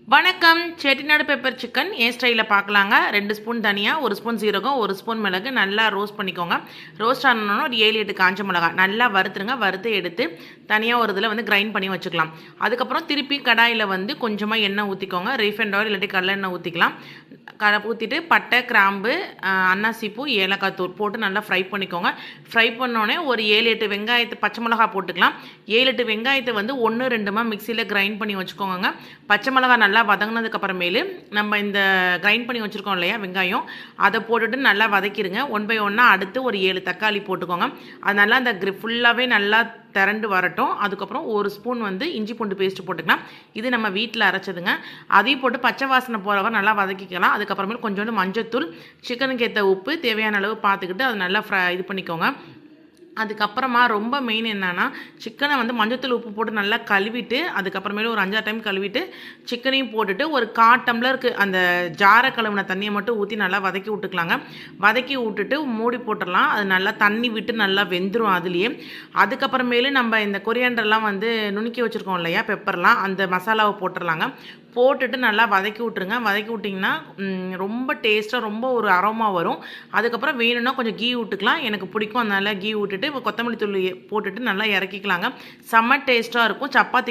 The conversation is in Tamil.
வணக்கம். செட்டிநாடு பெப்பர் சிக்கன் என் ஸ்டைலில் பார்க்கலாங்க. 2 ஸ்பூன் தனியா, 1 ஸ்பூன் சீரகம், 1 ஸ்பூன் மிளகு நல்லா ரோஸ்ட் பண்ணிக்கோங்க. ரோஸ்ட் ஆனோன்னா ஒரு 7, 8 காஞ்ச மிளகா நல்லா வறுத்துருங்க. வறுத்து எடுத்து தனியாக ஒரு இதில் கிரைண்ட் பண்ணி வச்சுக்கலாம். அதுக்கப்புறம் திருப்பி கடாயில் கொஞ்சமாக எண்ணெய் ஊற்றிக்கோங்க. ரீஃபைண்ட் ஆயில் இல்லாட்டி கடலெண்ணெய் ஊற்றிக்கலாம். ஊற்றிட்டு பட்டை, கிராம்பு, அன்னாசிப்பூ, ஏலக்காய் தூள் போட்டு நல்லா ஃப்ரை பண்ணிக்கோங்க. ஃப்ரை பண்ணோடனே ஒரு 7, 8 வெங்காயத்தை பச்சை மிளகா போட்டுக்கலாம். 7, 8 வெங்காயத்தை 1, 2 மிக்சியில் கிரைண்ட் பண்ணி வச்சுக்கோங்க. பச்சை மிளகா நல்லா வதங்கினதுக்கு அப்புறமேலு நம்ம இந்த கிரைண்ட் பண்ணி வச்சுருக்கோம் இல்லையா வெங்காயம், அதை போட்டுட்டு நல்லா வதக்கிடுங்க. 1 by 1 அடுத்து ஒரு 7 தக்காளி போட்டுக்கோங்க. அது நல்லா அந்த ஃபுல்லாகவே நல்லா திரண்டு வரட்டும். அதுக்கப்புறம் 1 ஸ்பூன் இஞ்சி பூண்டு பேஸ்ட்டு போட்டுக்கலாம். இது நம்ம வீட்டில் அரைச்சதுங்க. அதையும் போட்டு பச்சை வாசனை போகிறவரை நல்லா வதக்கிக்கலாம். அதுக்கப்புறமேல் கொஞ்சோண்டு மஞ்சத்தூள், சிக்கனுக்கு ஏற்ற உப்பு தேவையான அளவு பார்த்துக்கிட்டு அதை நல்லா இது பண்ணிக்கோங்க. அதுக்கப்புறமா ரொம்ப மெயின் என்னன்னா, சிக்கனை மஞ்சத்தூள் உப்பு போட்டு நல்லா கழுவிட்டு, அதுக்கப்புறமேலும் ஒரு 5-6 டைம் கழுவிட்டு சிக்கனையும் போட்டுட்டு ஒரு 1/4 டம்ளருக்கு அந்த ஜாரை கழுவின தண்ணியை மட்டும் ஊற்றி நல்லா வதக்கி விட்டுக்கலாங்க. வதக்கி விட்டுட்டு மூடி போட்டுடலாம். அது நல்லா தண்ணி விட்டு நல்லா வெந்துடும் அதுலேயே. அதுக்கப்புறமேலு நம்ம இந்த கொரியாண்டர்லாம் நுணுக்கி வச்சுருக்கோம் இல்லையா, பெப்பர்லாம், அந்த மசாலாவை போட்டுடலாங்க. போட்டுட்டு நல்லா வதக்கி விட்ருங்க. வதக்கி விட்டிங்கன்னா ரொம்ப டேஸ்ட்டாக ரொம்ப ஒரு அரோமா வரும். அதுக்கப்புறம் வேணும்னா கொஞ்சம் கீ விட்டுக்கலாம். எனக்கு பிடிக்கும், அதனால் கீ விட்டுட்டு கொத்தமல்லி தூள் போட்டுட்டு நல்லா இறக்கிக்கலாங்க. செம்ம டேஸ்ட்டாக இருக்கும். சப்பாத்தி